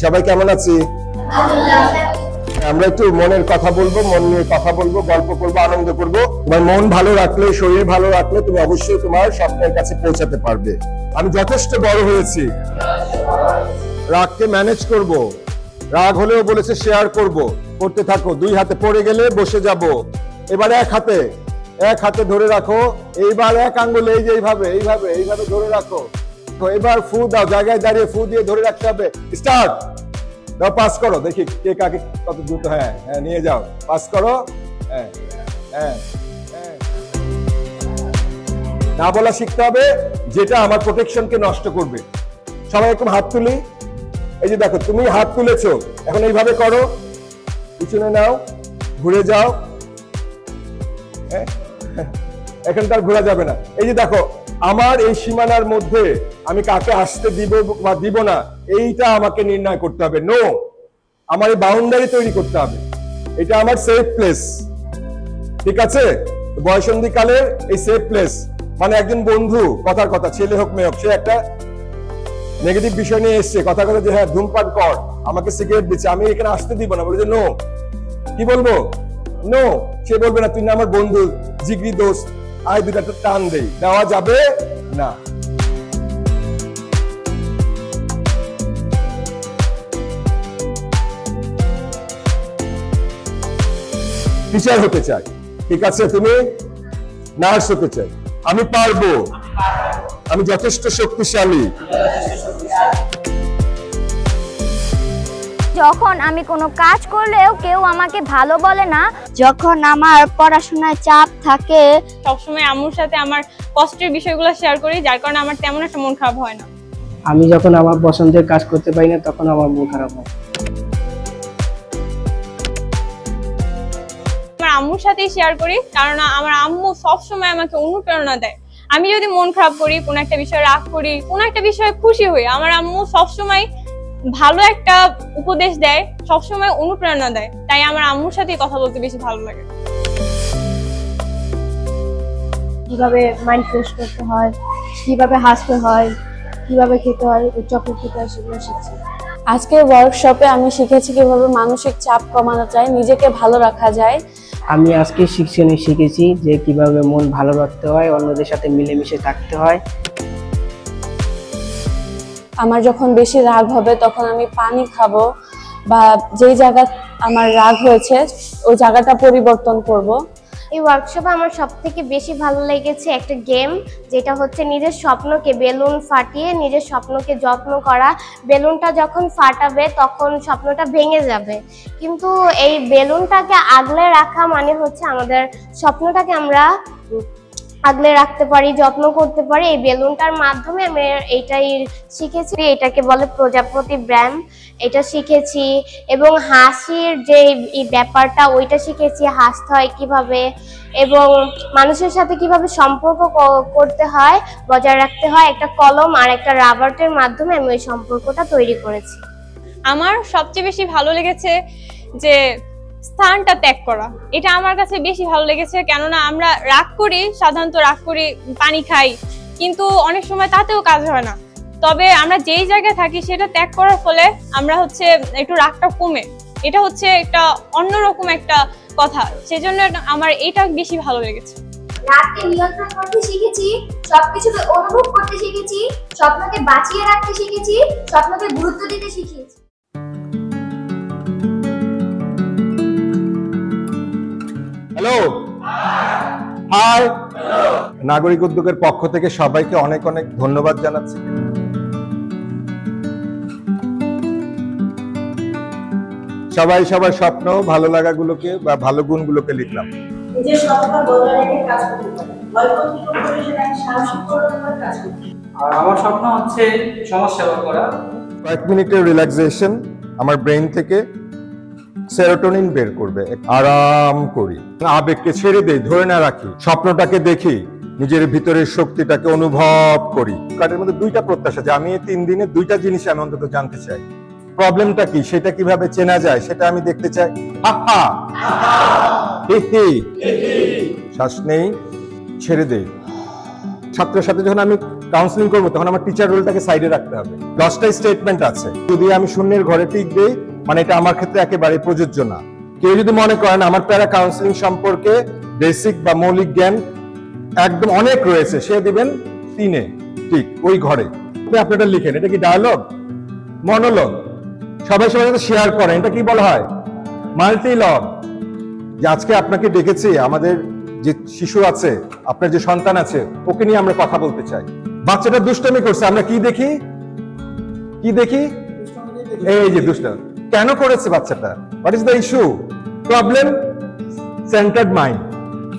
সবাই কেমন আছি? আমরা একটু মনের কথা বলবো, মন নিয়ে কথা বলবো, গল্প করবো, আনন্দ করবো। তোমার মন ভালো রাখলে, শরীর ভালো রাখলে তুমি অবশ্যই তোমার স্বপ্নের কাছে পৌঁছাতে পারবে। আমি যথেষ্ট বড় হয়েছি, রাগকে ম্যানেজ করব। রাগ হলেও বলেছে শেয়ার করব, করতে থাকো। দুই হাতে পড়ে গেলে বসে যাব। এবার এক হাতে ধরে রাখো। এইবার এক আঙ্গুলে এই যে এইভাবে এইভাবে এইভাবে ধরে রাখো। তো এবার ফু দাও, জায়গায় দাঁড়িয়ে ফু দিয়ে ধরে রাখতে হবে। স্টার্ট দাও, পাস করো, দেখি কে কাকে কত দ্রুত। হ্যাঁ হ্যাঁ, নিয়ে যাও, পাস করো। হ্যাঁ হ্যাঁ হ্যাঁ, না বলা শিখতে হবে যেটা আমার প্রোটেকশনকে নষ্ট করবে। সবাই একটু হাত তুলি। এই যে দেখো, তুমি হাত তুলেছো, এখন এইভাবে করো, পিছনে নাও, ঘুরে যাও। এখন তার ঘোরা যাবে না। এই যে দেখো, আমার এই সীমানার মধ্যে আমি কাকে আসতে দিব বা দিব না, এইটা আমাকে নির্ণয় করতে হবে। নো, আমার এই বাউন্ডারি তৈরি করতে হবে। এটা আমার সেফ প্লেস, ঠিক আছে? বয়সন্ধি কালের এই সেফ প্লেস মানে একজন বন্ধু, কথার কথা, ছেলে হোক মেয়ে হোক, সে একটা নেগেটিভ বিষয় নিয়ে এসছে, কথা যে হ্যাঁ ধূমপান কর, আমাকে সিগারেট দিচ্ছে, আমি এখানে আসতে দিব না। বলে যে নো, কি বলবো? নো। সে বলবে না তুই না আমার বন্ধু, জিগরি দোস্ত, আয় দুটা একটা টান দেই, দেওয়া যাবে না। টিচার হতে চাই, ঠিক আছে? তুমি নার্স হতে চাই, আমি পারবো, আমি যথেষ্ট শক্তিশালী। যখন আমি কোনো কাজ করলেও কেউ আমাকে ভালো বলে না, যখন আমার পড়াশোনায় চাপ থাকে, সবসময় আম্মুর সাথে আমার কষ্টের বিষয়গুলো শেয়ার করি, যার কারণে আমার তেমন একটা মন খারাপ হয় না। আমি যখন আমার পছন্দের কাজ করতে পারি না, তখন আমার মন খারাপ হয়। আমার আম্মুর সাথেই শেয়ার করি, কারণ আমার আম্মু সবসময় আমাকে অনুপ্রেরণা দেয়। আমি যদি মন খারাপ করি, কোনো একটা বিষয়ে রাগ করি, কোনো একটা বিষয়ে খুশি হই, আমার আম্মু সবসময় ভালো একটা উপদেশ দেয়, সবসময় অনুপ্রেরণা দেয়। তাই আমার আম্মুর সাথেই কথা বলতে বেশি ভালো লাগে। কিভাবে মাইন্ড ফ্রেশ করতে হয়, কিভাবে হাসতে হয়, কিভাবে খেতে হয়, চকলেট খেতে হয়, সেগুলো শিখছি। আজকের ওয়ার্কশপে আমি শিখেছি কিভাবে মানসিক চাপ কমানো যায়, নিজেকে ভালো রাখা যায়। আমি আজকে শিক্ষণে শিখেছি যে কিভাবে মন ভালো রাখতে হয়, অন্যদের সাথে মিলেমিশে থাকতে হয়। আমার যখন বেশি রাগ হবে তখন আমি পানি খাবো, বা যেই জায়গা আমার রাগ হয়েছে ওই জায়গাটা পরিবর্তন করব। এই ওয়ার্কশপে আমার সবথেকে বেশি ভালো লেগেছে একটা গেম, যেটা হচ্ছে নিজের স্বপ্নকে বেলুন ফাটিয়ে নিজের স্বপ্নকে যত্ন করা। বেলুনটা যখন ফাটাবে তখন স্বপ্নটা ভেঙে যাবে, কিন্তু এই বেলুনটাকে আগলে রাখা মানে হচ্ছে আমাদের স্বপ্নটাকে আমরা আগলে রাখতে পারি, যত্ন করতে পারি। এই বেলুনটার মাধ্যমে আমি এইটাই শিখেছি। এটাকে বলে প্রজাপতি ব্যায়াম, এটা শিখেছি। এবং হাসির যে ব্যাপারটা, ওইটা শিখেছি, হাসতে হয় কিভাবে এবং মানুষের সাথে কিভাবে সম্পর্ক করতে হয়, বজায় রাখতে হয়। একটা কলম আর একটা রাবারের মাধ্যমে আমি ওই সম্পর্কটা তৈরি করেছি। আমার সবচেয়ে বেশি ভালো লেগেছে যে স্থানটা ত্যাগ করা, এটা আমার কাছে বেশি ভালো লেগেছে। কেননা আমরা রাগ করি, সাধারণত রাগ করি, পানি খাই, কিন্তু অনেক সময় তাতেও কাজ হয় না। তবে আমরা যেই জায়গায় থাকি সেটা ত্যাগ করার ফলে আমরা হচ্ছে একটু রাগটা কমে, এটা হচ্ছে একটা অন্যরকম একটা কথা। সেজন্য আমার এটা বেশি ভালো লেগেছে। রাগকে নিয়ন্ত্রণ করতে শিখেছি, সবকিছুকে অনুভব করতে শিখেছি, স্বপ্নকে বাঁচিয়ে রাখতে শিখেছি, স্বপ্নকে গুরুত্ব দিতে শিখেছি। Hello, hi. নাগরিক উদ্যোগের পক্ষ থেকে সবাইকে অনেক অনেক ধন্যবাদ জানাচ্ছি। সবাই সবার স্বপ্ন, ভালো লাগাগুলোকে বা ভালো গুণগুলোকে লিখলাম। নিজের স্বপ্নটা বজায় রেখে কাজ করতে পারে, ভয় প্রতিরোধ করে সেটাকে সাহসী করে কাজ করতে। আর আমার স্বপ্ন হচ্ছে সমাজ সেবা করা। কয়েক মিনিটের রিল্যাক্সেশন আমার ব্রেন থেকে সেরোটোনিন বের করবে। আরাম করি, আবেগকে ছেড়ে দেই, ধরে না রাখি, স্বপ্নটাকে দেখি, নিজের ভিতরের শক্তিটাকে অনুভব করি। কার্ডের মধ্যে দুইটা প্রত্যাশা, যে আমি এই 3 দিনে 2টা জিনিস আমি অন্তত জানতে চাই। প্রবলেমটা কি সেটা কিভাবে চেনা যায় সেটা আমি দেখতে চাই। হাহা হি হি, শ্বাস নেই, ছেড়ে দেই। ছাত্রের সাথে যখন আমি কাউন্সিলিং করবো তখন আমার টিচার রোলটাকে সাইডে রাখতে হবে। 10টা স্টেটমেন্ট আছে, যদি আমি শূন্যের ঘরে টিক দেই মানে এটা আমার ক্ষেত্রে একেবারে প্রযোজ্য না। কেউ যদি মনে করেন আমার প্যারা কাউন্সিলিং সম্পর্কে বেসিক বা মৌলিক জ্ঞান একদম অনেক রয়েছে, সে দিবেন 3-এ ঠিক ওই ঘরে। আপনারা লিখেন, এটা কি ডায়ালগ, মনোলগ, সবাই সবার সাথে শেয়ার করেন, এটা কি বলা হয় মাল্টিলগ। যে আজকে আপনাকে ডেকেছি, আমাদের যে শিশু আছে, আপনার যে সন্তান আছে, ওকে নিয়ে আমরা কথা বলতে চাই। বাচ্চাটা দুষ্টামি করছে, আমরা কি দেখি, কি দেখি, এই যে দুষ্টামি কেন করেছে বাচ্চাটা, what is the issue, problem centred mind.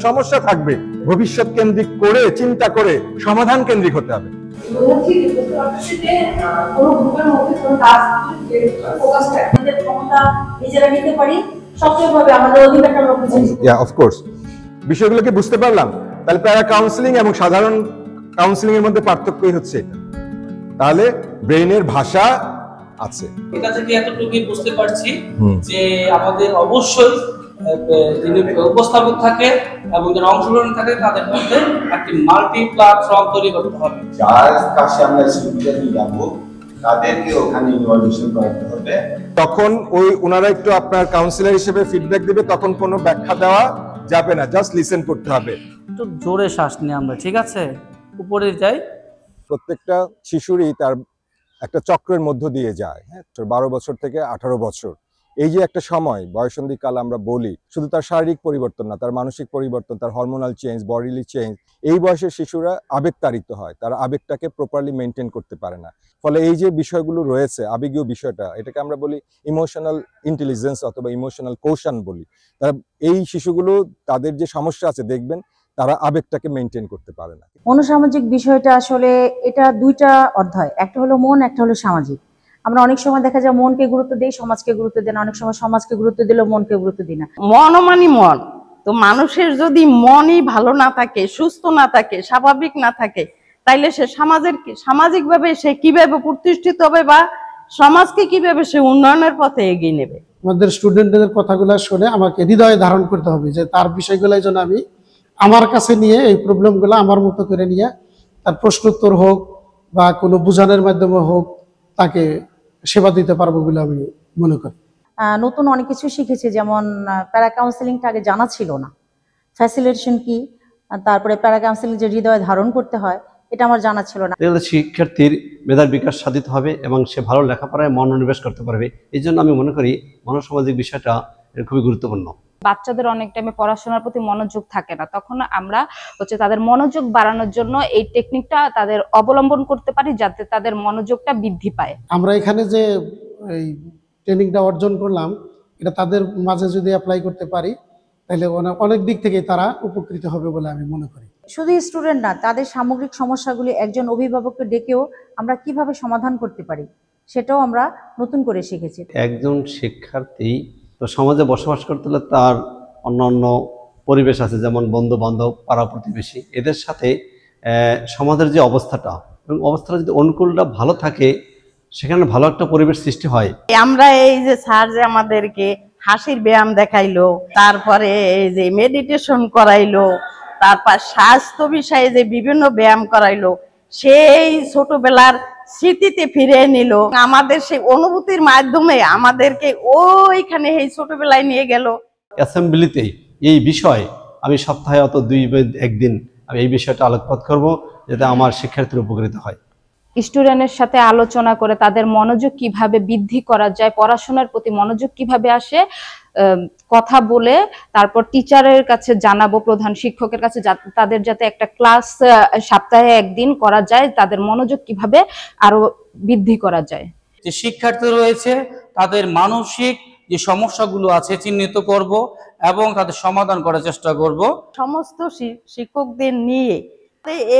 সমস্যা থাকবে, ভবিষ্যৎ কেন্দ্রিক করে চিন্তা করে সমাধান কেন্দ্রিক হতে হবে। বিষয়গুলোকে বুঝতে পারলাম, তাহলে প্যারা কাউন্সিলিং এবং সাধারণ কাউন্সিলিং এর মধ্যে পার্থক্যই হচ্ছে এটা। তাহলে ব্রেইনের ভাষা আছে। এটা থেকে এতটুকুই বুঝতে পারছি যে আমাদের অবশ্যই যিনি উপস্থাপক থাকে এবং যারা অংশগ্রহণ থাকে তাদের মধ্যে একটি মাল্টি প্ল্যাটফর্ম তৈরি করতে হবে। যার কাছে আমরা সুবিধা দিয়ে যাবো তাদেরকে ওখানে ইনভলভেশন করাতে হবে। তখন ওই ওনারা একটু আপনার কাউন্সিলর হিসেবে ফিডব্যাক দিবে, তখন কোনো ব্যাখ্যা দেওয়া যাবে না, জাস্ট লিসেন করতে হবে। একটু জোরে শ্বাস নিয়ে আমরা, ঠিক আছে, উপরে যাই। প্রত্যেকটা শিশুরই তার একটা চক্রের মধ্য দিয়ে যায়, হ্যাঁ, 12 বছর থেকে 18 বছর, এই যে একটা সময় বয়ঃসন্ধি কাল আমরা বলি, শুধু তার শারীরিক পরিবর্তন না, তার মানসিক পরিবর্তন, তার হরমোনাল চেঞ্জ, বডিলি চেঞ্জ। এই বয়সের শিশুরা আবেগতাড়িত হয়, তারা আবেগটাকে প্রপারলি মেনটেন করতে পারে না। ফলে এই যে বিষয়গুলো রয়েছে, আবেগীয় বিষয়টা, এটাকে আমরা বলি ইমোশনাল ইন্টেলিজেন্স অথবা ইমোশনাল কোশন বলি। তারা এই শিশুগুলো তাদের যে সমস্যা আছে দেখবেন তারা আবেগটাকে মেনটেন করতে পারে না। মনোসামাজিক বিষয়টা আসলে এটা দুইটা অধ্যায়, একটা হলো মন, একটা হলো সামাজিক। আমরা অনেক সময় দেখা যায় মনকে গুরুত্ব দেই, সমাজকে গুরুত্ব দেই না, অনেক সময় সমাজকে গুরুত্ব দিলেও মনকে গুরুত্ব দিই না। মন মানে মন, তো মানুষের যদি মনই ভালো না থাকে, সুস্থ না থাকে, স্বাভাবিক না থাকে, তাইলে সে সামাজিকভাবে সে কিভাবে প্রতিষ্ঠিত হবে বা সমাজকে কিভাবে সে উন্নয়নের পথে এগিয়ে নেবে। আমাদের স্টুডেন্টদের কথাগুলো শুনে আমাকে হৃদয়ে ধারণ করতে হবে যে তার বিষয়গুলো যেন আমি আমার কাছে নিয়ে এই প্রবলেমগুলো আমার মতো করে নিয়ে তার প্রশ্নোত্তর হোক বা কোনো বোঝানোর মাধ্যমে হোক তাকে সেবা দিতে পারবো বলে আমি মনে করি। নতুন অনেক কিছু শিখেছি, যেমন প্যারা কাউন্সিলিংটা আগে জানা ছিল না, ফ্যাসিলিটেশন কি, তারপরে প্যারা কাউন্সিলিং যে হৃদয়ে ধারণ করতে হয় এটা আমার জানা ছিল না। শিক্ষার্থীর মেধার বিকাশ সাধিত হবে এবং সে ভালো লেখাপড়ায় মনোনিবেশ করতে পারবে। এই জন্য আমি মনে করি মনোসামাজিক বিষয়টা খুবই গুরুত্বপূর্ণ। বাচ্চাদের অনেক টাইমে পড়াশোনার প্রতি মনোযোগ থাকে না, তখন আমরা তাদের মনোযোগ বাড়ানোর জন্য এই টেকনিকটা তাদের অবলম্বন করতে পারি যাতে তাদের মনোযোগটা বৃদ্ধি পায়। আমরা এখানে যে এই ট্রেনিংটা অর্জন করলাম এটা তাদের মাঝে যদি অ্যাপ্লাই করতে পারি তাহলে অনেক দিক থেকে তারা উপকৃত হবে বলে আমি মনে করি। শুধু স্টুডেন্ট না, তাদের সামগ্রিক সমস্যাগুলি একজন অভিভাবককে ডেকেও আমরা কিভাবে সমাধান করতে পারি সেটাও আমরা নতুন করে শিখেছি। একজন শিক্ষার্থী তো সমাজে বসবাস করতে হলে তার অন্যান্য পরিবেশ আছে, যেমন বন্ধু বান্ধব, পাড়া প্রতিবেশী, এদের সাথে সমাজের যে অবস্থাটা এবং অবস্থাটা যদি অনুকূলটা ভালো থাকে সেখানে ভালো একটা পরিবেশ সৃষ্টি হয়। আমরা এই যে স্যার যে আমাদেরকে হাসির ব্যায়াম দেখাইলো, তারপরে এই যে মেডিটেশন করাইলো, তারপর স্বাস্থ্য বিষয়ে যে বিভিন্ন ব্যায়াম করাইলো, সেই ছোটবেলার স্মৃতিতে ফিরে নিল। আমাদের সেই অনুভূতির মাধ্যমে আমাদেরকে ওইখানে এই ছোটবেলায় নিয়ে গেল। অ্যাসেম্বলিতে এই বিষয় আমি সপ্তাহে অত 2-1 দিন আমি এই বিষয়টা আলোকপাত করব যাতে আমার শিক্ষার্থীর উপকৃত হয়। স্টুডেন্টের সাথে আলোচনা করে তাদের মনোযোগ কিভাবে বৃদ্ধি করা যায়, পড়াশোনার প্রতি মনোযোগ কিভাবে আসে, কথা বলে তারপর টিচারের কাছে জানাবো, প্রধান শিক্ষকের কাছে, তাদের যাতে একটা ক্লাস সপ্তাহে 1 দিন করা যায়, তাদের মনোযোগ কিভাবে আরো বৃদ্ধি করা যায়। যে শিক্ষার্থী রয়েছে তাদের মানসিক যে সমস্যাগুলো আছে চিহ্নিত করব এবং তাদের সমাধান করার চেষ্টা করব। সমস্ত শিক্ষকদের নিয়ে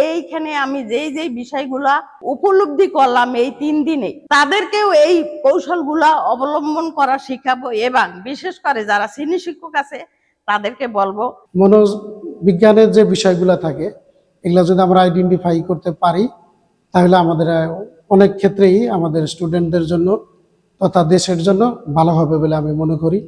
এইখানে আমি যেই বিষয়গুলা উপলব্ধি করলাম এই 3 দিনে, তাদেরকেও এই কৌশলগুলা অবলম্বন করা শিখাবো এবং বিশেষ করে যারা শ্রেণী শিক্ষক আছে তাদেরকে বলবো মনোবিজ্ঞানের যে বিষয়গুলো থাকে এগুলো যদি আমরা আইডেন্টিফাই করতে পারি তাহলে আমাদের অনেক ক্ষেত্রেই আমাদের স্টুডেন্টদের জন্য তথা দেশের জন্য ভালো হবে বলে আমি মনে করি।